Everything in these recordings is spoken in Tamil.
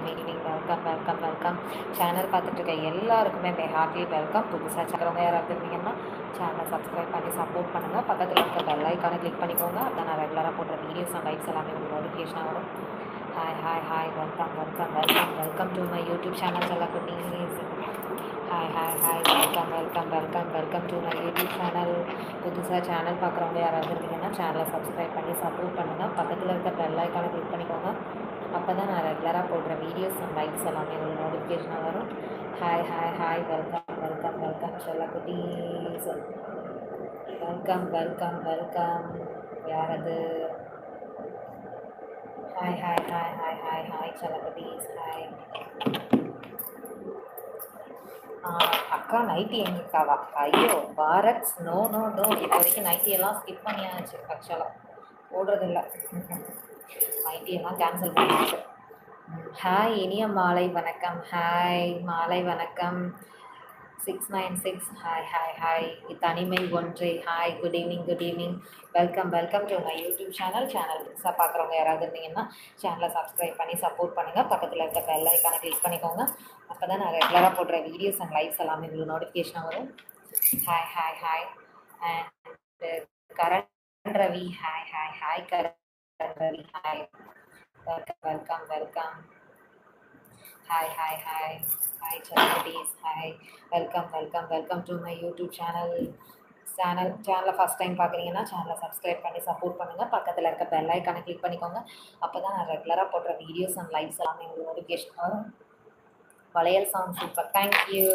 Evening welcome. சேனல் பார்த்துட்ருக்க எல்லாருக்குமே ஹார்ட்லி வெல்கம். புதுசாக சேனவங்க யாராவது இருந்தீங்கன்னா சேனலை சப்ஸ்கிரைப் பண்ணி சப்போர்ட் பண்ணுங்கள். பக்கத்தில் இருக்க பெல் ஐக்கானை கிளிக் பண்ணிக்கோங்க. அதான் நான் ரெகுலராக போடுற வீடியோஸ் அண்ட் லைக்ஸ் எல்லாமே உங்களுக்கு நோட்டிஃபிகேஷனாக வரும். Hi welcome to my YouTube channel செல்லக்குட்டீஸ். Hi welcome to my YouTube channel. புதுசாக சேனல் பார்க்குறவங்க யாராவது இருந்தீங்கன்னா சேனலை சப்ஸ்கிரைப் பண்ணி சப்போர்ட் பண்ணுங்கள். பக்கத்தில் இருக்க பெல் ஐக்கானை கிளிக் பண்ணிக்கோங்க. அப்போ தான் நான் ரெகுலராக போடுற வீடியோஸ் அண்ட் லைக்ஸ் எல்லாமே ஒரு நோட்டிஃபிகேஷனாக வரும். Hi welcome செல்லக்குட்டீஸ். வெல்கம் யார் அது? ஹாய் செல்லக்குட்டீஸ். ஹாய். அக்கா நைட்டி எங்கக்காவா? ஐயோ பாரத் நோ இப்போ வரைக்கும் நைட்டியெல்லாம் ஸ்கிப் பண்ணியாச்சு. ஆக்சுவலாக போடுறதில்ல. நைட்டியெல்லாம் கேன்சல் பண்ணியாச்சு. ஹாய் இனிய மாலை வணக்கம். ஹாய் மாலை வணக்கம் 696. ஹாய் தனிமை ஒன்றே. Hi good evening. Welcome to my YouTube channel புதுசாக பார்க்குறவங்க யாராவது இருந்தீங்கன்னா சேனலை சப்ஸ்கிரைப் பண்ணி சப்போர்ட் பண்ணுங்கள். பக்கத்தில் இருக்க பெல் ஐக்கானை கிளிக் பண்ணிக்கோங்க. அப்போ தான் நான் ரெகுலராக போடுற வீடியோஸ் அண்ட் லைவ்ஸ் எல்லாமே உங்களுக்கு நோட்டிஃபிகேஷனாக வரும். Hi and Karan Ravi. Hi Karan Ravi. Hi welcome. Hi celebrities. Hi welcome to my YouTube சேனலை ஃபஸ்ட் டைம் பார்க்குறீங்கன்னா சேனலை சப்ஸ்கிரைப் பண்ணி சப்போர்ட் பண்ணுங்கள். பக்கத்தில் இருக்க பெல் ஐக்கானை கிளிக் பண்ணிக்கோங்க. அப்போ தான் நான் ரெகுலராக போடுற வீடியோஸ் அண்ட் லைவ்ஸ் எல்லாமே உங்களுக்கு நோட்டிஃபிகேஷன் வரும். வளையல் சாங் சூப்பர். தேங்க்யூ.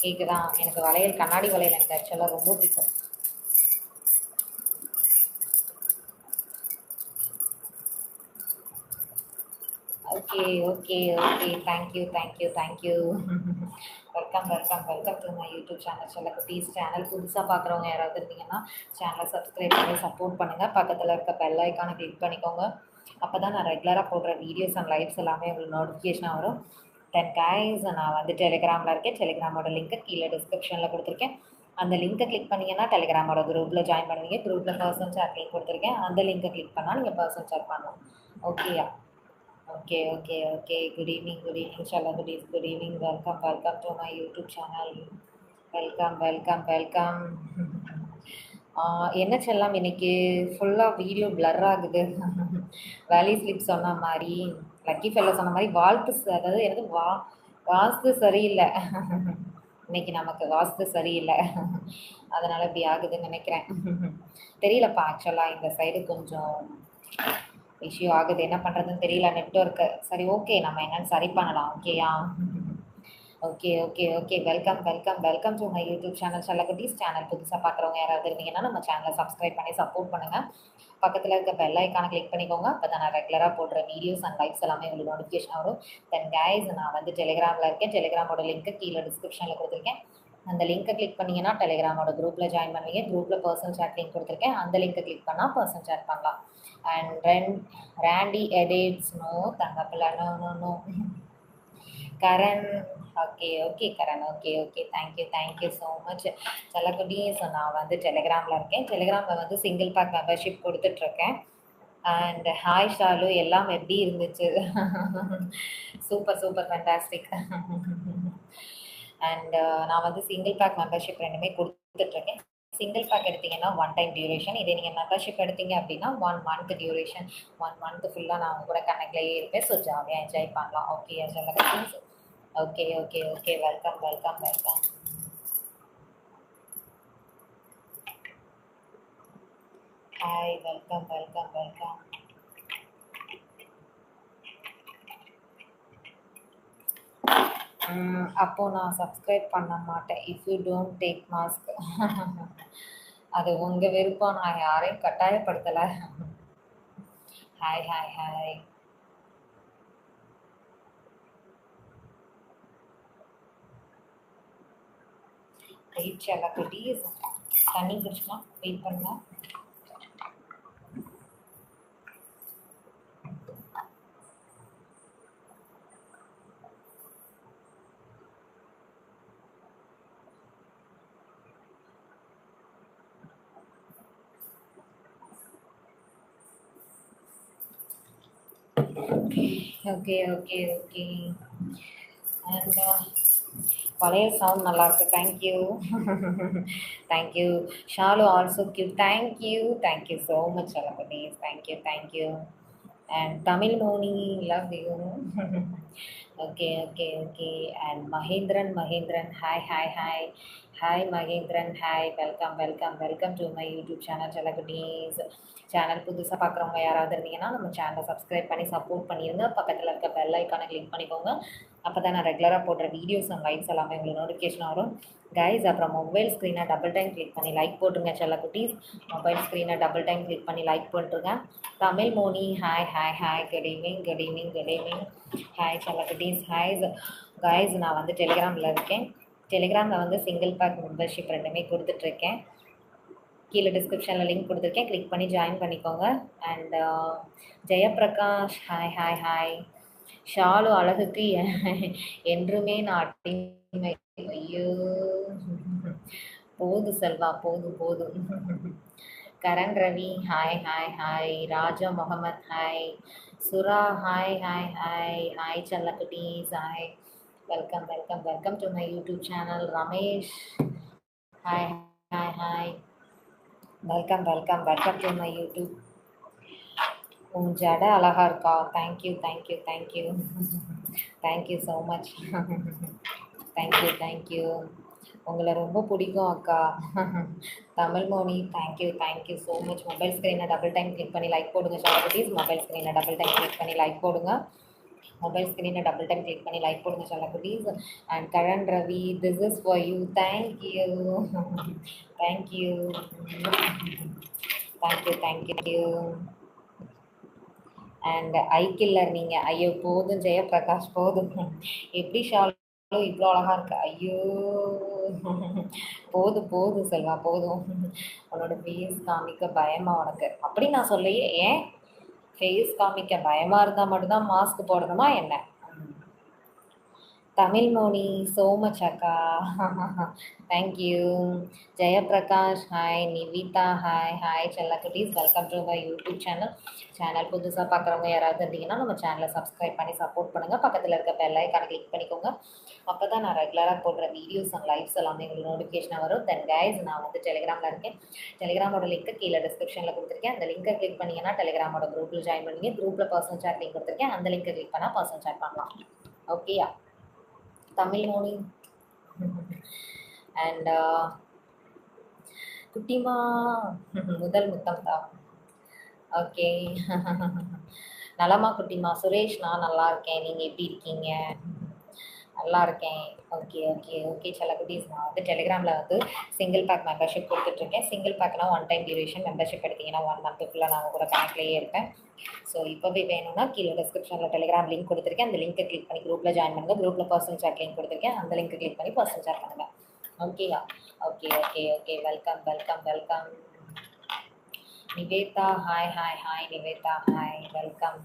கேட்குதா? எனக்கு வளையல் கண்ணாடி வளையல் எனக்கு ஆக்சுவலாக ரொம்ப பிடிக்கும். Okay thank you. Welcome to my YouTube channel செல்லக்குட்டீஸ். சேனல் புதுசாக பார்க்குறவங்க யாராவது இருந்தீங்கன்னா சேனலை சப்ஸ்கிரைப் பண்ணி சப்போர்ட் பண்ணுங்கள். பக்கத்தில் இருக்க பெல் ஐக்கானை கிளிக் பண்ணிக்கோங்க. அப்போ தான் நான் ரெகுலராக போடுற வீடியோஸ் அண்ட் லைவ்ஸ் எல்லாமே உங்களுக்கு நோட்டிஃபிகேஷனாக வரும். தென் கைஸ், நான் வந்து டெலிகிராமில் இருக்கேன். டெலிகிராமோட லிங்க்கு கீழே டிஸ்கிரிப்ஷனில் கொடுத்துருக்கேன். அந்த லிங்க்கை கிளிக் பண்ணிங்கன்னா டெலிகிராமோட குரூப்பில் ஜாயின் பண்ணுவீங்க. குரூப்பில் பர்சனல் சேட் லிங்க் கொடுத்துருக்கேன். அந்த லிங்க்கை கிளிக் பண்ணால் நீங்கள் பர்சனல் சேட் பண்ணலாம். ஓகேயா? ஓகே. குட் ஈவினிங் செல்லக்குட்டீஸ். Good evening. Welcome to my YouTube channel. Welcome. என்ன செல்லம் இன்னைக்கு ஃபுல்லாக வீடியோ பிளர் ஆகுது. வேலி ஸ்லிப் சொன்ன மாதிரி, லக்கி ஃபெல்லோ சொன்ன மாதிரி அதாவது எனக்கு வாஸ்து சரியில்லை. இன்னைக்கு நமக்கு வாஸ்து சரியில்லை, அதனால் இப்படி ஆகுதுன்னு நினைக்கிறேன். தெரியலப்பா, ஆக்சுவலாக இந்த சைடு கொஞ்சம் இஷ்யூ ஆகுது. என்ன பண்ணுறதுன்னு தெரியல, நெட்வொர்க்கு. சரி, ஓகே, நம்ம என்னென்னு சரி பண்ணலாம். ஓகேயா? Okay. Welcome to my YouTube channel செல்லக்குட்டீஸ். சேனல் புதுசாக பார்க்குறவங்க யாராவது இருந்தீங்கன்னா நம்ம சேனலை சப்ஸ்கிரைப் பண்ணி சப்போர்ட் பண்ணுங்கள். பக்கத்தில் இருக்க பெல் ஐக்கானை கிளிக் பண்ணிக்கோங்க. அப்போ தான் நான் ரெகுலராக போடுற வீடியோஸ் அண்ட் லைவ்ஸ் எல்லாமே உங்களுக்கு நோட்டிஃபிகேஷன் வரும். தென் கைஸ், நான் வந்து டெலிகிராமில் இருக்கேன். டெலிகிராமோட லிங்க்கு கீழே டிஸ்கிரிப்ஷனில் கொடுத்துருக்கேன். அந்த லிங்க்கை கிளிக் பண்ணிங்கன்னா டெலிகிராமோட குரூப்பில் ஜாயின் பண்ணுவீங்க. குரூப்பில் பர்சனல் சேட் லிங்க் கொடுத்துருக்கேன். அந்த லிங்க்கை கிளிக் பண்ணால் பர்சனல் சேட் பண்ணலாம். அண்ட் ரேண்டி எடிட்ஸ் நோ தங்கப்பில்லை no Karan. Okay Karan. Okay. Thank you so much செல்லக்குட்டீஸ். நான் வந்து டெலிகிராமில் இருக்கேன். டெலிகிராமில் வந்து சிங்கிள் பேக் மெம்பர்ஷிப் கொடுத்துட்ருக்கேன். அண்ட் ஹாய் ஷாலு, எல்லாம் எப்படி இருந்துச்சு? Super fantastic. அண்ட் நான் வந்து சிங்கிள் பேக் மெம்பர்ஷிப் ரெண்டுமே கொடுத்துட்ருக்கேன். சிங்கிள் பேக் எடுத்தீங்கன்னா 1 டைம் டியூரேஷன். இதே நீங்கள் மெம்பர்ஷிப் எடுத்தீங்க அப்படின்னா 1 மந்த் டியூரேஷன். 1 மந்த் ஃபுல்லாக நான் உங்க கூட கனெக்ட்லேயே இருப்பேன். ஸோ ஜாலியாக என்ஜாய் பண்ணலாம். ஓகே செல்லக்குட்டீஸ். ஓகே. வெல்கம். Hi welcome. அப்போது நான் சப்ஸ்கிரைப் பண்ண மாட்டேன். If you don't take mask. அது உங்கள் விருப்பம், நான் யாரையும் கட்டாயப்படுத்தலை. ஹாய். வெயிட் செல்லக்குட்டீஸ், தண்ணி குடிச்சுக்கலாம், வெயிட் பண்ணலாம். Okay okay okay. அண்ட் பழைய சவுண்ட் நல்லா இருக்கு. தேங்க்யூ. தேங்க்யூ. ஷாலு ஆல்சோ கியூ. தேங்க்யூ ஸோ மச் செல்லக்குட்டீஸ். Thank you. And Tamil Moni love you. Okay okay okay. And Mahendran hi Mahendran, hi. Welcome to my YouTube channel செல்லக்குட்டீஸ். சேனல் புதுசாக பார்க்குறவங்க யாராவது இருந்தீங்கன்னா நம்ம சேனலை சப்ஸ்கிரைப் பண்ணி சப்போர்ட் பண்ணிடுங்க. பக்கத்தில் இருக்க பெல் ஐக்கானை கிளிக் பண்ணிக்கோங்க. அப்போ தான் நான் ரெகுலராக போடுற வீடியோஸ் அண்ட் லைவ்ஸ் எல்லாமே உங்களுக்கு நோட்டிஃபிகேஷன் வரும் கைஸ். அப்புறம் மொபைல் ஸ்க்ரீனை டபுள் டைம் கிளிக் பண்ணி லைக் போட்டுருங்க செல்லக்குட்டீஸ். மொபைல் ஸ்க்ரீனை டபுள் டைம் கிளிக் பண்ணி லைக் போட்டுருங்க. Tamil Moni hi. Good evening. Hi செல்லக்குட்டீஸ். கைஸ் நான் வந்து டெலிகிராமில் இருக்கேன். டெலிகிராமில் வந்து சிங்கிள் பேக் மெம்பர்ஷிப் ரெண்டுமே கொடுத்துட்ருக்கேன். கீழே டிஸ்கிரிப்ஷனில் லிங்க் கொடுத்துருக்கேன், கிளிக் பண்ணி ஜாயின் பண்ணிக்கோங்க. And Jayaprakash hi. ஷாலு அழகுக்கு என்றுமே நான் அடிமை. ஐயோ போது செல்வா போதும். Karan Ravi hi. Raja Mohammed hi. Sura hi செல்லக்குட்டீஸ் hi. Welcome to my YouTube channel. Ramesh hi. Welcome to my YouTube. உன் ஜடை அழகா இருக்கா. Thank you so much. தேங்க்யூ. உங்களை ரொம்ப பிடிக்கும் அக்கா. Tamil Moni thank you so much. Mobile ஸ்க்ரீனை டபுள் டைம் கிளிக் பண்ணி லைக் போடுங்க செல்லக்குட்டீஸ். மொபைல் ஸ்க்ரீனை டபுள் டைம் கிளிக் பண்ணி லைக் போடுங்க செல்லக்குட்டீஸ். And Karan Ravi, this is for you. Thank you. And ஐக்கில்லர் நீங்கள். ஐயோ போதும் ஜெயபிரகாஷ் போதும். எப்படி ஷாலு இவ்வளோ அழகா இருக்கு. ஐயோ போதும் செல்வா போதும். உன்னோட ஃபேஸ் காமிக்க பயமா உனக்கு? அப்படி நான் சொல்லையே. ஏன் ஃபேஸ் காமிக்க பயமாக இருந்தால் மட்டும்தான் மாஸ்க் போடணுமா என்ன? தமிழ் மோனி ஸோ மச் அக்கா. Thank you. Jayaprakash hi. Nivitha hi செல்லக்குட்டீஸ். Welcome to my YouTube channel புதுசாக பார்க்குறவங்க யாராவது இருந்தீங்கன்னா நம்ம சேனலை சப்ஸ்கிரைப் பண்ணி சப்போர்ட் பண்ணுங்கள். பக்கத்தில் இருக்க பெல் ஐக்கானை கிளிக் பண்ணிக்கோங்க. அப்போ தான் நான் ரெகுலராக போடுற வீடியோஸ் அண்ட் லைவ்ஸ் எல்லாமே உங்களுக்கு நோட்டிஃபிகேஷனாக வரும். தென் கைஸ் நான் வந்து டெலிகிராமில் இருக்கேன். டெலிகிராமோட லிங்க்கு கீழே டிஸ்கிரிப்ஷனில் கொடுத்துருக்கேன். அந்த லிங்கை கிளிக் பண்ணிங்கன்னா டெலிகிராமோட குரூப்பில் ஜாயின் பண்ணுவீங்க. குரூப்பில் பர்சனல் சாட் லிங்க் கொடுத்துருக்கேன். அந்த லிங்கை கிளிக் பண்ணால் பர்சனல் சாட் பண்ணலாம். ஓகேயா தமிழ் மோனி. அண்ட் குட்டிமா முதல் முத்தம் தான். ஓகே. நலமா குட்டிமா? சுரேஷ் நான் நல்லா இருக்கேன். நீங்கள் எப்படி இருக்கீங்க? நல்லா இருக்கேன். ஓகே செல்லக்குட்டீஸ். நான் வந்து டெலிகிராமில் வந்து சிங்கிள் பேக் மெம்பர்ஷிப் கொடுத்துட்ருக்கேன். சிங்கிள் பேக்னா 1 டைம் டியூரேஷன். மெம்பர்ஷிப் எடுத்திங்கன்னா 1 மந்த்துக்குள்ளே நான் கூட கணக்கிலேயே இருப்பேன். ஸோ இப்போவே வேணும்னா கீழே டிஸ்கிரிப்ஷனில் டெலிகிராம் லிங்க் கொடுத்துருக்கேன். அந்த லிங்க்கை கிளிக் பண்ணி குரூப்பில் ஜாயின் பண்ணுங்கள். குரூப்பில் பர்சனல் சாட் லிங்க் கொடுத்துருக்கேன். அந்த லிங்க்கை கிளிக் பண்ணி பர்சனல் சாட் பண்ணுங்கள். ஓகேயா? Okay. Welcome. Niveditha hi. Niveditha hi. Welcome.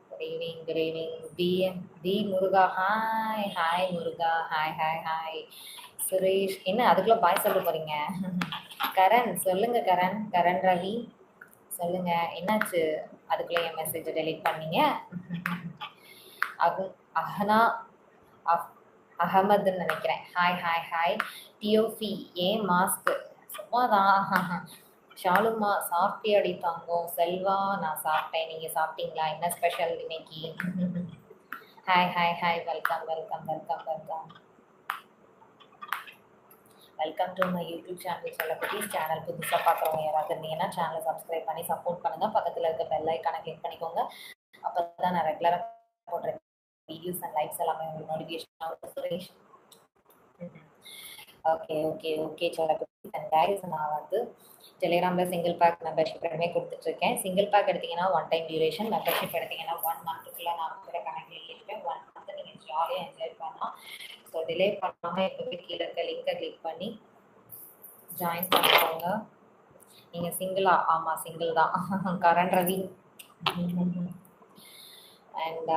Good evening. P Muruga hi Muruga hi. Suresh என்ன அதுக்குள்ளே பாய் சொல்ல போகிறீங்க? கரண் சொல்லுங்கள். கரண் ரவி சொல்லுங்கள், என்னாச்சு? அதுக்குள்ளே என் மெசேஜை டெலீட் பண்ணீங்க. அஹனா அகமதுன்னு நினைக்கிறேன். ஹாய். டியோஃபி ஏன் மாஸ்க்? சும்மாதான். ஷாலுமா சாப்பிட்டியாடி தங்கம்? செல்வா நான் சாப்பிட்டேன். நீங்கள் சாப்பிட்டீங்களா? என்ன ஸ்பெஷல் இன்னைக்கு? Hi. Welcome. Welcome to my YouTube channel செல்லக்குட்டீஸ். சேனல் புதுசாக பார்க்குறவங்க யாராவது இருந்தீங்கன்னா சேனலை சப்ஸ்கிரைப் பண்ணி சப்போர்ட் பண்ணுங்கள். பக்கத்தில் இருக்க பெல் ஐக்கானை கிளிக் பண்ணிக்கோங்க. அப்போ தான் நான் ரெகுலராக போடுற வீடியோஸ் அண்ட் லைவ்ஸ் எல்லாமே உங்களுக்கு நோட்டிஃபிகேஷன் ஆகும். சுரேஷ் ஓகே செல்லக்குட்டீஸ். அண்ட் கைஸ் நான் வந்து டெலிகிராமில் சிங்கிள் பேக் மெம்பர்ஷிப் ரெண்டுமே கொடுத்துட்ருக்கேன். சிங்கிள் பேக் எடுத்திங்கன்னா 1 டைம் டியூரேஷன். மெம்பர்ஷிப் எடுத்திங்கன்னா 1 மந்த்துக்குள்ளே நான் கூட கணக்கில் இருப்பேன். 1 மந்த்து நீங்கள் ஜாலியாக என்ஜாய் பண்ணலாம். ஸோ டிலே பண்ணாமல் எப்போவே கீழே இருக்க லிங்கை கிளிக் பண்ணி ஜாயின் பண்ணிக்கோங்க. நீங்கள் சிங்கிளா? ஆமாம் சிங்கிள் தான். கரண் ரவி. அண்ட்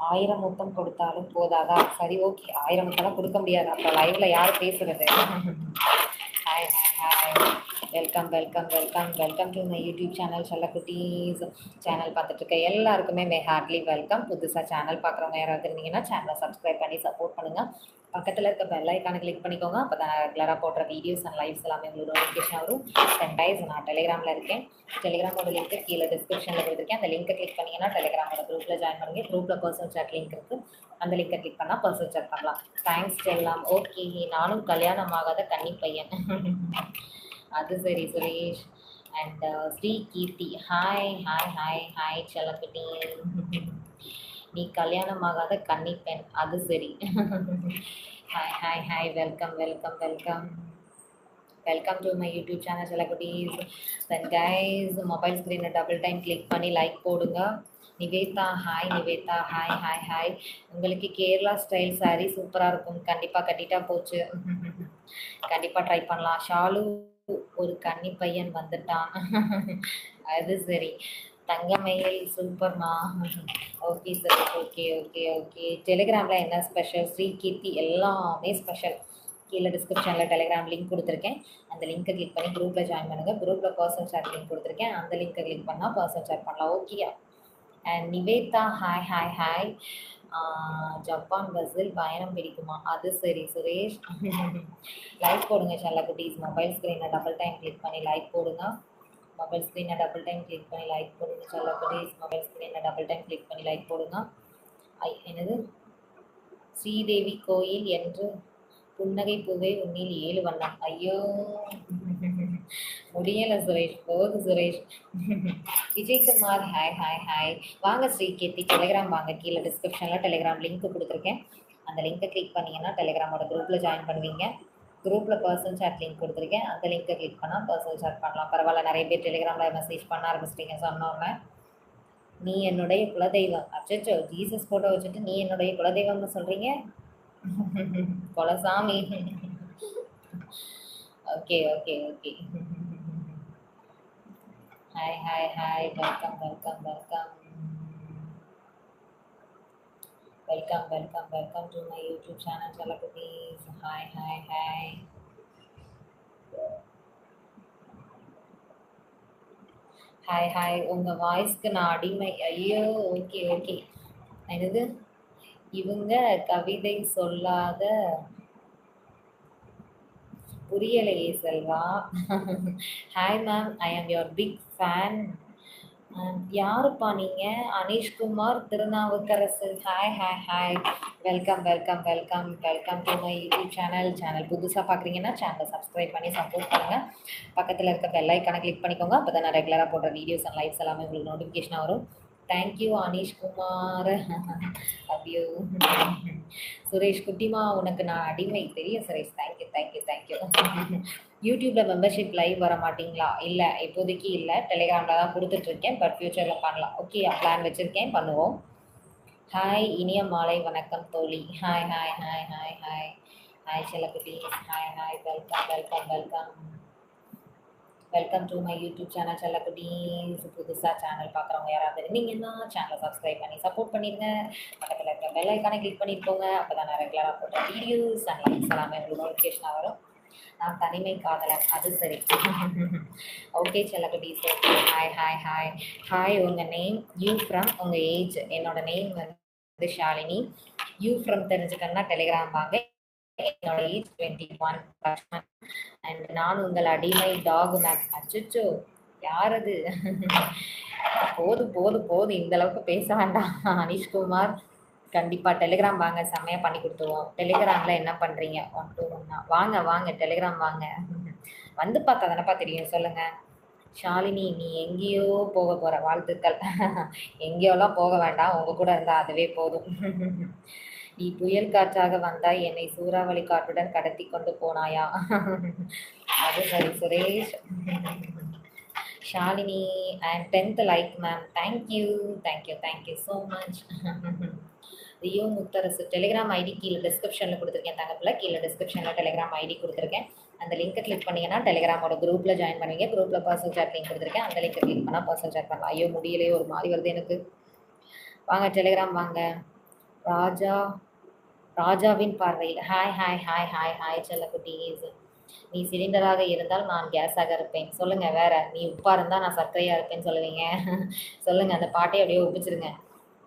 1000 முத்தம் கொடுத்தாலும் போதாதா? சரி ஓகே, 1000 முத்தம்லாம் கொடுக்க முடியாது. அப்புறம் லைவ்ல யார் பேசுறது? Hi. Welcome welcome welcome welcome to my YouTube channel செல்லக்குட்டீஸ். சேனல் பார்த்துட்டு இருக்க எல்லாருக்குமே ஹார்ட்லி வெல்கம். புதுசாக சேனல் பார்க்குறவங்க யாராவது இருந்தீங்கன்னா சேனலை சப்ஸ்கிரைப் பண்ணி சப்போர்ட் பண்ணுங்கள். பக்கத்தில் இருக்க பெல் ஐக்கானை கிளிக் பண்ணிக்கோங்க. அப்போ தான் ரெகுலராக போடுற வீடியோஸ் அண்ட் லைவ்ஸ் எல்லாமே உங்களுக்கு நோட்டிஃபிகேஷன் வரும். 10 days நான் டெலிகிராமில் இருக்கேன். டெலிகிராமோட லிங்க்கு கீழே டிஸ்கிரிப்ஷனில் கொடுத்துருக்கேன். அந்த லிங்க்கை கிளிக் பண்ணிங்கன்னா டெலிகிராமோட குரூப்பில் ஜாயின் பண்ணுங்க. குரூப்பில் பர்சனல் சாட் லிங்க் இருக்குது. அந்த லிங்கை கிளிக் பண்ணால் பர்சனல் சாட் பண்ணலாம். தேங்க்ஸ் செல்லாம். ஓகே, நானும் கல்யாணம் ஆகாத கன்னி பையன். அது சரி Suresh. And Sri Keerthi, hi hi hi hi செல்லக்குட்டி. நீ கல்யாணம் ஆகாத கன்னி பெண், அது சரி. Hi hi hi, welcome welcome welcome welcome to my YouTube channel செல்லக்குட்டீஸ். தென் கைஸ், மொபைல் ஸ்க்ரீனை டபுள் டைம் கிளிக் பண்ணி லைக் போடுங்க. Niveditha, hi Niveditha, hi hi hi. உங்களுக்கு கேரளா ஸ்டைல் சாரீ சூப்பராக இருக்கும், கண்டிப்பாக கட்டிட்டா போச்சு. கண்டிப்பாக ட்ரை பண்ணலாம். ஷாலு, ஒரு கன்னி பையன் வந்துட்டான். அது சரி. தங்கமயில் சூப்பர்மா. Okay sir, okay okay okay. டெலிகிராமில் என்ன ஸ்பெஷல்? ஸ்ரீ கீர்த்தி, எல்லாமே ஸ்பெஷல். கீழே டிஸ்கிரிப்ஷனில் டெலிகிராம் லிங்க் கொடுத்துருக்கேன். அந்த லிங்க்கை கிளிக் பண்ணி குரூப்பில் ஜாயின் பண்ணுங்கள். குரூப்பில் பர்சனல் சாட் லிங்க் கொடுத்துருக்கேன். அந்த லிங்க்கை கிளிக் பண்ணால் பர்சனல் சாட் பண்ணலாம். ஓகேயா? And Nivetha, hi hi hi. Japan பஸ்ஸில் பயணம் பிடிக்குமா? அது சரி சுரேஷ். லைக் போடுங்க செல்லக்குட்டீஸ். மொபைல் ஸ்க்ரீனை டபுள் டைம் கிளிக் பண்ணி லைக் போடுங்க. மொபைல் ஸ்க்ரீனை டபுள் டைம் கிளிக் பண்ணி லைக் போடுங்க செல்லக்குட்டீஸ். மொபைல் ஸ்க்ரீனை டபுள் டைம் கிளிக் பண்ணி லைக் போடுங்க. என்னது? ஸ்ரீதேவி கோயில் என்று புன்னகை பூவை உன்னில் 7 வண்ணம். ஐயோ, முடியலை சுரேஷ், போது Suresh. Vijayakumar, hi hi hi. வாங்க ஸ்ரீ கீர்த்தி, டெலிகிராம் வாங்க. கீழே டிஸ்கிரிப்ஷனில் டெலிகிராம் லிங்க் கொடுத்துருக்கேன். அந்த லிங்க்கை கிளிக் பண்ணிங்கன்னா டெலிகிராமோட குரூப்பில் ஜாயின் பண்ணுவீங்க. குரூப்பில் பர்சனல் சாட் லிங்க் கொடுத்துருக்கேன். அந்த லிங்க்கை கிளிக் பண்ணால் பர்சனல் சாட் பண்ணலாம். பரவாயில்ல, நிறைய பேர் டெலிகிராமில் மெசேஜ் பண்ண ஆரம்பிச்சிட்டிங்க. சொன்னோன்னே நீ என்னுடைய குலதெய்வம். அச்சோ, ஜீசஸ் ஃபோட்டோ வச்சுட்டு நீ என்னுடைய குலதெய்வம்னு சொல்கிறீங்க? கொலசாமி. Okay okay okay. Hi hi hi, welcome welcome welcome welcome welcome welcome to my YouTube channel செல்லக்குட்டீஸ். Hi hi hi hi hi. உங்கள் வாய்ஸ்க்கு நான் அடிமை. ஐயோ, ஓகே ஓகே. என்னது? இவங்க கவிதை சொல்லாத புரியலையே Selva. Hi ma'am, I am your big fan. யாருப்பா நீங்கள்? Aneeshkumar Thirunavukkarasu, hi hi hi. Welcome welcome welcome welcome to my YouTube channel புதுசாக பார்க்குறீங்கன்னா சேனலை சப்ஸ்கிரைப் பண்ணி சப்போர்ட் பண்ணுங்கள். பக்கத்தில் இருக்க பெல் ஐக்கானை கிளிக் பண்ணிக்கோங்க. அப்போ தான் நான் ரெகுலராக போடுற வீடியோஸ் அண்ட் லைவ்ஸ் எல்லாமே உங்களுக்கு நோட்டிஃபிகேஷன் வரும். தேங்க்யூ அனீஷ்குமார். அப்படியோ சுரேஷ் குட்டிமா, உனக்கு நான் அடிமை தெரியும் சுரேஷ். Thank you thank you thank you. யூடியூப்பில் மெம்பர்ஷிப் லைவ் வர மாட்டிங்களா? இல்லை, இப்போதைக்கு இல்லை. டெலிகிராமில் தான் கொடுத்துட்ருக்கேன். பட் ஃப்யூச்சரில் பண்ணலாம். ஓகே, பிளான் வச்சுருக்கேன், பண்ணுவோம். ஹாய், இனிய மாலை வணக்கம் தோழி. Hi hi hi hi hi hi செல்லக்குட்டி. Hi hi, welcome welcome welcome welcome to my YouTube channel செல்லக்குட்டீஸ். புதுசாக சேனல் பார்க்குறவங்க யாராவது இருந்தீங்கன்னா சேனலை சப்ஸ்கிரைப் பண்ணி சப்போர்ட் பண்ணிடுங்க. பக்கத்தில் இருக்க பெல் ஐக்கானை கிளிக் பண்ணியிருக்கோங்க. அப்போ தான் நான் ரெகுலராக போடுற வீடியோஸ் அண்ட் லைக்ஸ் எல்லாமே உங்களுக்கு நோட்டிஃபிகேஷனாக வரும். நான் தனிமை காதலன், அது சரி. ஓகே செல்லக்குட்டீஸ், okay. Hi hi hi hi. உங்கள் நேம், யூ ஃப்ரம், உங்கள் ஏஜ். என்னோட நேம் வந்து ஷாலினி. யூ ஃப்ரம் தெரிஞ்சுக்கணுன்னா டெலிகிராம் வாங்க. என்னோட ஏஜ் 21. அண்ட் நான் உங்கள் அடிமை டாக் மேம். அச்சுச்சோ, யார் அது? போதும் போதும் போதும், இந்த அளவுக்கு பேச வேண்டாம். அனீஷ்குமார், கண்டிப்பாக டெலிகிராம் வாங்க, செம்மையாக பண்ணி கொடுத்துருவோம். டெலிகிராமில் என்ன பண்ணுறீங்க? 1 2 1 வாங்க வாங்க டெலிகிராம் வாங்க. வந்து பார்த்தா தானப்பா தெரியும். சொல்லுங்கள் ஷாலினி, நீ எங்கேயோ போக போகிற. வாழ்த்துக்கள். எங்கேயோலாம் போக வேண்டாம், உங்கள் கூட இருந்தால் அதுவே போதும். நீ புயல் காற்றாக வந்தாய், என்னை சூறாவளி காற்றுடன் கடத்தி கொண்டு போனாயா? அது சரி Suresh. Shalini, I am 10th like ma'am. Thank you thank you thank you so much. Rio Mutharasu, Telegram ID கீழே டிஸ்கிரிப்ஷனில் கொடுத்துருக்கேன். தங்கப்பில் கீழே டிஸ்கிரிப்ஷனில் டெலிகிராம் ஐடி கொடுத்துருக்கேன். அந்த லிங்க்கை கிளிக் பண்ணிங்கன்னா டெலிகிராமோட குரூப்பில் ஜாயின் பண்ணுவீங்க. குரூப்பில் பர்சனல் சாட் லிங்க் கொடுத்துருக்கேன். அந்த லிங்க்கை கிளிக் பண்ணால் பர்சனல் சாட் பண்ணலாம். ஐயோ, முடியலையே, ஒரு மாதிரி வருது எனக்கு. வாங்க டெலிகிராம் வாங்க. ராஜாவின் பார்வையில், hi hi hi hi hi செல்லக்குட்டீஸ். நீ சிலிண்டராக இருந்தால் நான் கேஸாக இருப்பேன். சொல்லுங்க வேற. நீ உப்பா இருந்தா நான் சர்க்கரையா இருப்பேன்னு சொல்லுவீங்க. சொல்லுங்க அந்த பாட்டே அப்படியே ஒப்பிச்சிருங்க.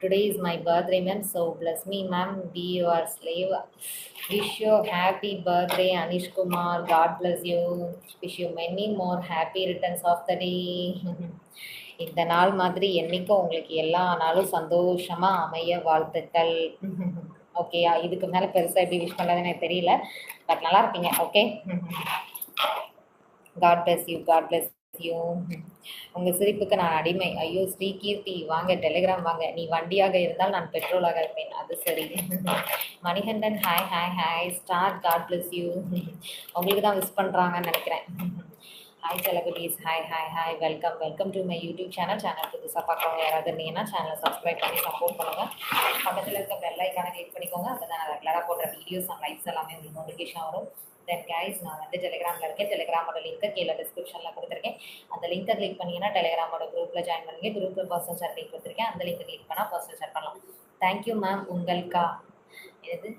Today is my birthday, ma'am. So bless me, ma'am. Be your slave. Wish you happy birthday, Anish Kumar. God bless you. Wish you many more happy returns of the day. இந்த நாள் மாதிரி என்னைக்கும் உங்களுக்கு எல்லா நாளும் சந்தோஷமா அமைய வாழ்த்துக்கள். ஓகேயா? இதுக்கு மேல பெருசா எப்படி விஷ் பண்ணலாம்னு எனக்கு தெரியல. பட் நல்லா இருப்பீங்க. Okay. God bless you, God bless you. உங்க சிரிப்புக்கு நான் அடிமை. ஐயோ ஸ்ரீகீர்த்தி வாங்க, டெலிகிராம் வாங்க. நீ வண்டியாக இருந்தால் நான் பெட்ரோலாக இருப்பேன். அது சரி. Manikandan hi hi hi. Star God bless you. உங்களுக்கு தான் விஷ் பண்றாங்கன்னு நினைக்கிறேன். Hi celebrities, hi hi hi. Welcome welcome to my YouTube channel. Channel புதுசாக பார்க்குறவங்க யாராவது இருந்தீங்கன்னா சேனலை சப்ஸ்கிரைப் பண்ணி சப்போர்ட் பண்ணுங்கள். பக்கத்தில் இருக்க பெல் ஐக்கானை கிளிக் பண்ணிக்கோங்க. அப்போ தான் நான் ரெகுலராக போடுற வீடியோஸ் அண்ட் லைக்ஸ் எல்லாமே உங்களுக்கு நோட்டிஃபிகேஷன் வரும். தென் கைஸ், நான் வந்து டெலிகிராமில் இருக்கேன். டெலிகிராமோட லிங்க்கை கீழே டிஸ்கிரிப்ஷனில் கொடுத்துருக்கேன். அந்த லிங்க்கை கிளிக் பண்ணிங்கன்னா டெலிகிராமோட குரூப்பில் ஜாயின் பண்ணுங்க. குரூப்பில் பர்சனல் ஷேர் லிங்க் கொடுத்துருக்கேன். அந்த லிங்க்கை கிளிக் பண்ணால் பர்சனல் ஷேர் பண்ணலாம். Thank you ma'am. உங்களுக்கா இது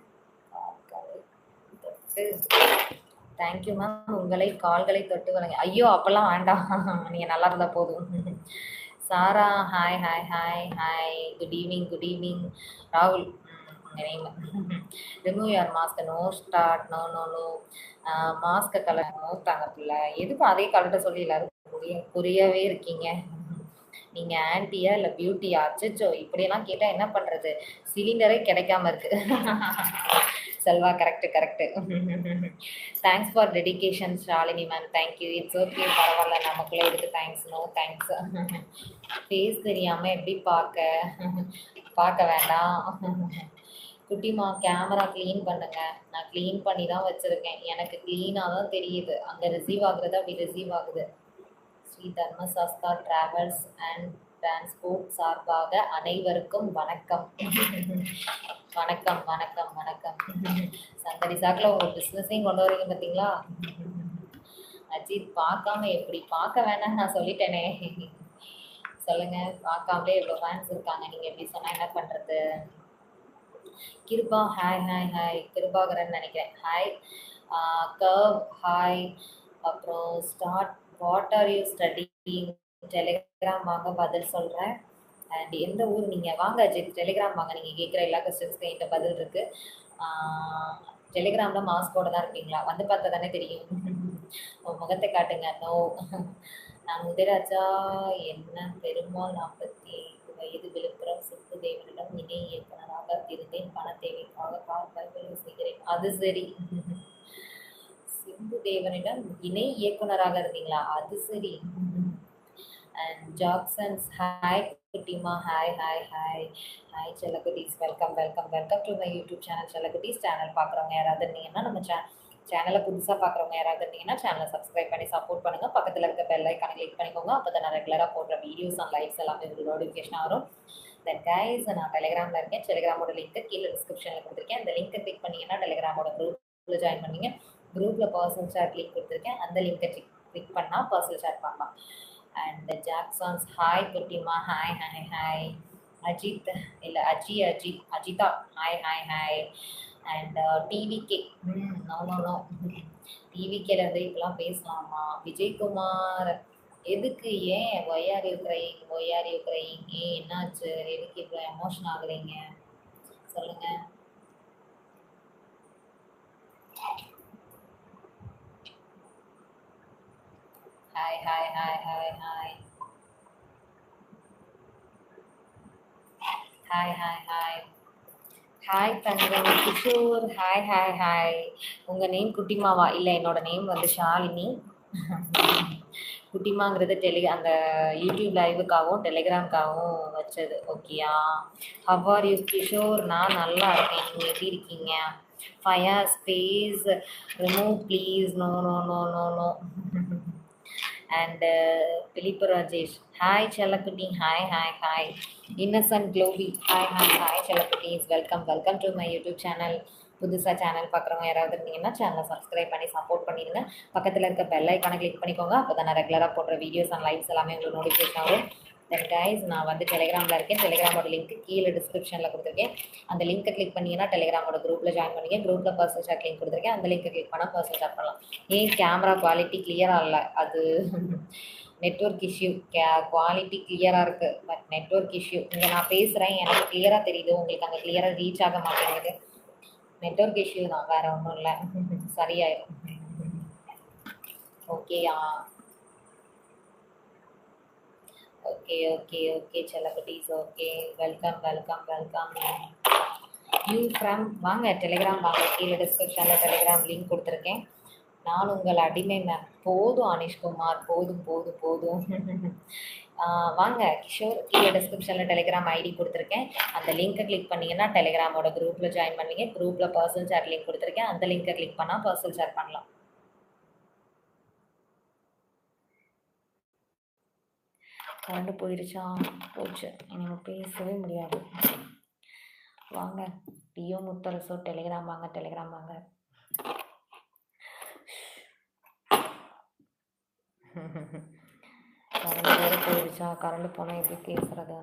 தேங்க்யூ மேம். உங்களை கால்களை தொட்டு வழங்க. ஐயோ அப்பெல்லாம் வேண்டாம், நீங்கள் நல்லா இருந்தால் போதும். Sara hi hi hi hi. Good evening, good evening. ராகுல் name. Remove your mask. No start. No no no. மாஸ்கை கலர் நோட்டாங்க பிள்ளை. எதுக்கும் அதே கலர்ட்ட சொல்லி எல்லாரும் புரியவே இருக்கீங்க. நீங்கள் ஆன்ட்டியா இல்லை பியூட்டியா? அச்சோ இப்படியெல்லாம் கேட்டால் என்ன பண்ணுறது? சிலிண்டரே கிடைக்காம இருக்கு. Selva correct correct. Thanks for dedication Shalini ma'am. Thank you. It's okay, பரவாயில்ல. நமக்குள்ளே எதுக்கு தேங்க்ஸ்? No thanks. ஃபேஸ் தெரியாமல் எப்படி பார்க்க வேண்டாம். குட்டிமா கேமரா க்ளீன் பண்ணுங்க. நான் க்ளீன் பண்ணி தான் வச்சுருக்கேன். எனக்கு க்ளீனாக தான் தெரியுது. அங்கே ரிசீவ் ஆகுறது அப்படி ரிசீவ் ஆகுது. Sri Dharmasastha travels and transport சார்பாக அனைவருக்கும் வணக்கம். வணக்கம் வணக்கம் வணக்கம். சங்கரி சாக்கில் உங்கள் பிஸ்னஸையும் கொண்டு வரீங்க பார்த்தீங்களா? அஜித் பார்க்காம எப்படி? பார்க்க வேணாம் நான் சொல்லிட்டேனே. சொல்லுங்கள், பார்க்காமலே எவ்வளோ ஃபேன்ஸ் இருக்காங்க. நீங்கள் எப்படி சொன்னால் என்ன பண்ணுறது? Kiruba hi hi hi. Kirubakaran நினைக்கிறேன். ஹாய். Curve hi. அப்புறம் start what are you studying? Telegram வாங்க, பதில் சொல்கிறேன். அண்ட் எந்த ஊர் நீங்கள்? வாங்க அஜித், டெலிகிராம் வாங்க. நீங்கள் கேட்குற எல்லா கொஸ்டின்ஸ்க்கும் என்கிட்ட பதில் இருக்குது. டெலிகிராமில் மாஸ்கோட தான் இருப்பீங்களா? வந்து பார்த்தா தானே தெரியும். முகத்தை காட்டுங்க. நோ. நான் உதயராஜா. என்ன பெருமாள். 45 வயது, விழுப்புரம். சிம்பு தேவனிடம் இணை இயக்குனராக இருந்தேன். பண தேவைக்காக கார் பைபிள் செய்கிறேன். அது சரி. சிம்பு தேவனிடம் இணை இயக்குனராக இருந்தீங்களா? அது சரி. And Jacksons hi. குட்டிமா ஹாய் ஹாய் ஹாய் ஹாய். செல்லக்குட்டீஸ் welcome welcome welcome to my YouTube channel. செல்லக்குட்டீஸ் சேனல் பார்க்குறவங்க யாராவது இருந்தீங்கன்னா நம்ம சேனலை புதுசாக பார்க்குறவங்க யாராவது இருந்தீங்கன்னா சேனலை சப்ஸ்கிரைப் பண்ணி சப்போர்ட் பண்ணுங்கள். பக்கத்தில் இருக்க பெல் ஐக்கானை கிளிக் பண்ணிக்கோங்க. அப்போ தான் நான் ரெகுலராக போடுற வீடியோஸ் அண்ட் லைவ்ஸ் எல்லாமே உங்களுக்கு நோட்டிஃபிகேஷன் வரும். தென் கைஸ், நான் டெலிகிராமில் இருக்கேன். டெலிகிராமோட லிங்க்கு கீழே டிஸ்கிரிப்ஷனில் கொடுத்துருக்கேன். அந்த லிங்க்கை கிளிக் பண்ணிங்கன்னா டெலிகிராமோட குரூப்பில் ஜாயின் பண்ணிங்க. குரூப்பில் பர்சனல் ஷேர் லிங்க் கொடுத்துருக்கேன். அந்த லிங்க்கை கிளிக் பண்ணால் பர்சனல் ஷேர் பண்ணலாம். And Jacksons hi. குட்டிமா ஹாய் ஹாய் ஹாய். அஜித் இல்லை Ajitha hi hi hi. And TVK no no no. டிவிகேல இருந்து இப்பெல்லாம் பேசலாமா? விஜயகுமார் எதுக்கு? ஏன் ஒய்யார் இருக்கிறீங்க? ஏன் என்னாச்சு? எதுக்கு இவ்வளோ எமோஷன் ஆகுறீங்க? சொல்லுங்கள். Hi hi hi hi hi hi hi hi hi. Thangam Kishore hi hi hi. உங்கள் நேம் குட்டிமாவா? இல்லை, என்னோட நேம் வந்து ஷாலினி. குட்டிமாங்கிறது அந்த யூடியூப் லைவுக்காகவும் டெலிகிராம்காகவும் வச்சது. ஓகேயா? How are you Kishore? நான் நல்லா இருக்கேன். நீங்கள் எப்படி இருக்கீங்க? Fire space remove please. No no no no no. And Philip Rajesh hi. செல்லக்குட்டி ஹாய் ஹாய் ஹாய். இன்னசென்ட் க்ளோபி ஹாய் ஹாய் ஹாய். செல்லக்குட்டீஸ் welcome welcome to my YouTube channel. புதுசாக சேனல் பார்க்குறவங்க யாராவது இருந்தீங்கன்னா சேனலை சப்ஸ்கிரைப் பண்ணி சப்போர்ட் பண்ணிடுங்க. பக்கத்தில் இருக்க பெல் ஐக்கானை கிளிக் பண்ணிக்கோங்க. அப்போ தான் நான் ரெகுலராக போடுற வீடியோஸ் அண்ட் லைவ்ஸ் எல்லாமே உங்களுக்கு நோட்டிஃபிகேஷன் வரும். தென் கைஸ் நான் வந்து டெலிகிராமில் இருக்கேன். டெலிகிராமோட லிங்க் கீழே டிஸ்கிரிப்ஷனில் கொடுத்துருக்கேன். அந்த லிங்க்கை கிளிக் பண்ணிங்கன்னா டெலிகிராமோட குரூப்பில் ஜாயின் பண்ணிங்க. குரூப்பில் பர்சனல் சாட் லிங்க் கொடுத்துருக்கேன். அந்த லிங்க்கை கிளிக் பண்ணால் பர்சனல் சாட் பண்ணலாம். ஏன் கேமரா குவாலிட்டி கிளியராக இல்லை, அது நெட்வொர்க் இஷ்யூ. குவாலிட்டி கிளியராக இருக்குது, பட் நெட்வொர்க் இஷ்யூ. இங்கே நான் பேசுகிறேன், எனக்கு கிளியராக தெரியுது, உங்களுக்கு அங்கே கிளியராக ரீச் ஆக மாட்டேங்குது. நெட்வொர்க் இஷ்யூ தான், வேறு ஒன்றும் இல்லை. சரியாயிடும். ஓகேயா? ஓகே ஓகே ஓகே செல்லக்குட்டீஸ். Okay, welcome welcome welcome. You from வாங்க டெலிகிராம் வாங்க. கீழே டிஸ்கிரிப்ஷனில் டெலிகிராம் லிங்க் கொடுத்துருக்கேன். நான் உங்கள் அடிமை மேம். போதும் அனிஷ்குமார், போதும் போதும் போதும். வாங்க கிஷோர், கீழே டிஸ்கிரிப்ஷனில் டெலிகிராம் ஐடி கொடுத்துருக்கேன். அந்த லிங்க்கை கிளிக் பண்ணிங்கன்னா டெலிகிராமோட குரூப்பில் ஜாயின் பண்ணுவீங்க. குரூப்பில் பர்சனல் சாட் லிங்க் கொடுத்துருக்கேன். அந்த லிங்க்கை கிளிக் பண்ணால் பர்சனல் சாட் பண்ணலாம். கரண்டு போயிடுச்சா? போச்சு, எனக்கு பேசவே முடியாது. வாங்க டியோ முத்தரசோ, டெலிகிராம் வாங்க, டெலிகிராம் வாங்க. கரண்டு வேறு போயிடுச்சா? கரண்டு போனால் எப்படி பேசுறது?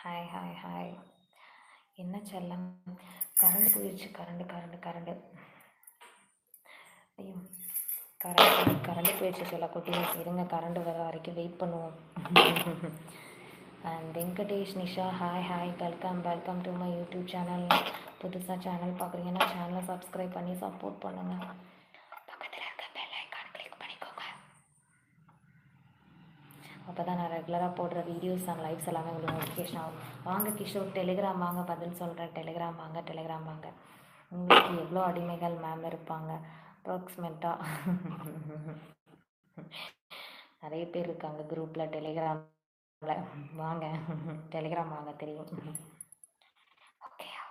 Hi hi hi. என்ன செல்லம், கரண்டு போயிடுச்சு. கரண்டு கரண்டு கரண்டு ஐயோ, கரண்டு போயிடுச்சு சொல்ல குட்டீஸ். இருங்க, கரண்டு வர வரைக்கும் வெயிட் பண்ணுவோம். And Venkatesh Nisha, hi hi, welcome welcome to my YouTube channel. புதுசாக சேனல் பார்க்குறீங்கன்னா சேனலை சப்ஸ்கிரைப் பண்ணி சப்போர்ட் பண்ணுங்கள். பக்கத்தில் இருக்க பெல் ஐக்கான் கிளிக் பண்ணிக்கோங்க. அப்போ தான் நான் ரெகுலராக போடுற வீடியோஸ் அண்ட் லைவ்ஸ் எல்லாமே உங்களுக்கு நோட்டிஃபிகேஷன் ஆகும். வாங்க கிஷோர், டெலிகிராம் வாங்க, பதில் சொல்கிறேன். டெலிகிராம் வாங்க, டெலிகிராம் வாங்க. உங்களுக்கு எவ்வளோ அடிமைகள் மேம் இருப்பாங்க அப்ராக்சிமேட்டாக? நிறைய பேர் இருக்காங்க குரூப்பில், டெலிகிராமில். வாங்க டெலிகிராம் வாங்க, தெரியும். ஓகேயா?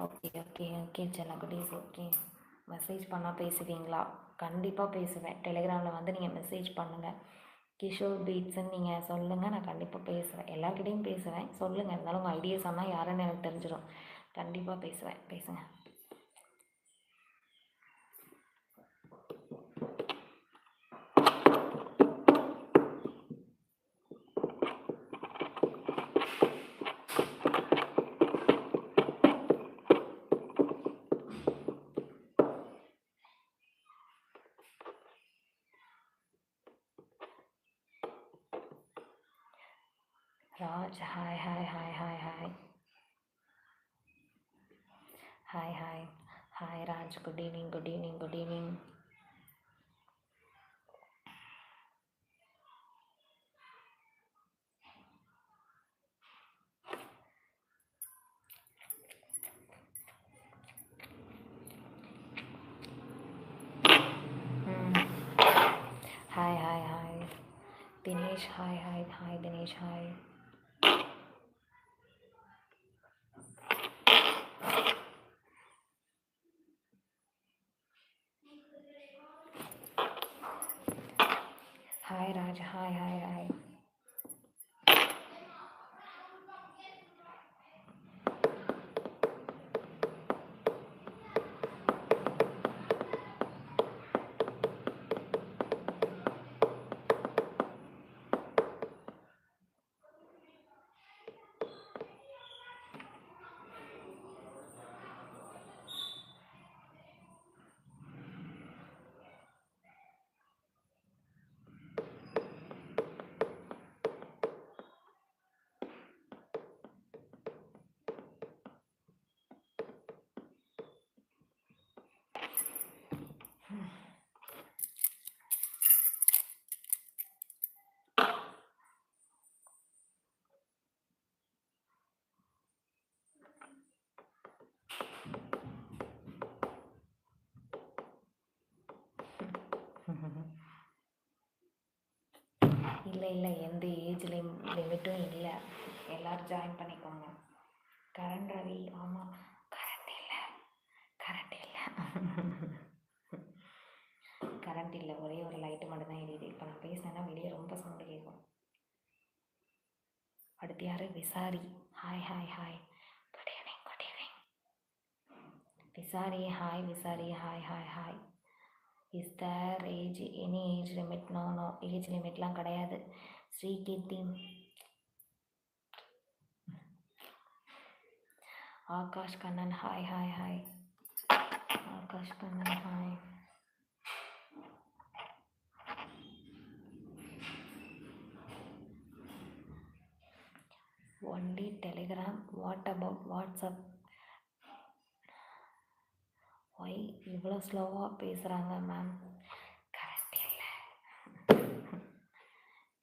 ஓகே ஓகே ஓகே செல்லக்குட்டீஸ். ஓகே, மெசேஜ் பண்ணால் பேசுவீங்களா? கண்டிப்பாக பேசுவேன். டெலிகிராமில் வந்து நீங்கள் மெசேஜ் பண்ணுங்கள். கிஷோர் பீட்ஸ்ன்னு நீங்கள் சொல்லுங்கள், நான் கண்டிப்பாக பேசுவேன். எல்லாருக்கிட்டையும் பேசுவேன். சொல்லுங்கள், இருந்தாலும் உங்கள் ஐடியா சொன்னால் யாருன்னு எனக்கு தெரிஞ்சிடும். கண்டிப்பாக பேசுவேன், பேசுங்க. Raj, hi hi hi hi hi hi hi hi Raj. Good evening good evening good evening. Hi hi hi Dinesh, hi hi hi Dinesh, hi. Hi Raj, hi hi hi. இல்லை இல்லை, எந்த ஏஜ் லிமிட்டும் இல்லை. எல்லோரும் ஜாயின் பண்ணிக்கோங்க. கரண் ரவி, ஆமாம் கரண்ட் இல்லை, கரண்ட் இல்லை, ஒரே ஒரு லைட்டு மட்டும் தான் எரியுது. இப்போ நான் பேசினேன்னா வெளியே ரொம்ப சவுண்டு கேட்கும். அடுத்து யார்? Visari. Hi hi hi, good evening good evening. Visari hi, Visari hi hi hi. Is there age any age limit? No no, age லிமிட்லாம் கிடையாது. Srikeerthi. Akash Kannan hi hi hi. Akash Kannan hi. Only Telegram, what about WhatsApp? Why இவ்வளோ ஸ்லோவாக பேசுகிறாங்க மேம்? கரண்ட் இல்லை,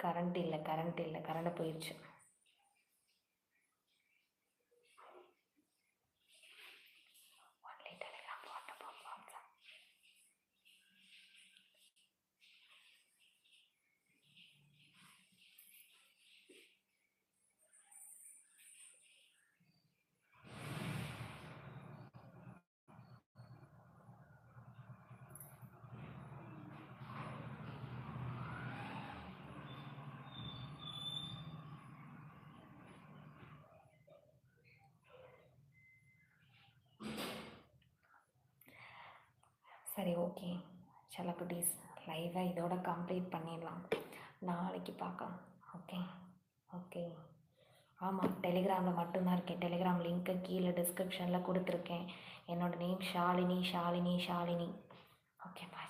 கரண்ட் இல்லை, கரண்ட் இல்லை, கரண்ட் போயிடுச்சு. Only Telegram, what about WhatsApp? சரி ஓகே செல்லக்குட்டீஸ், லைவை இதோட கம்ப்ளீட் பண்ணிடலாம். நாளைக்கு பார்க்கலாம். Okay okay. ஆமாம், டெலிகிராமில் மட்டும்தான் இருக்கேன். டெலிகிராம் லிங்க்கு கீழே டிஸ்கிரிப்ஷனில் கொடுத்துருக்கேன். என்னோடய name Shalini Shalini Shalini. Okay bye.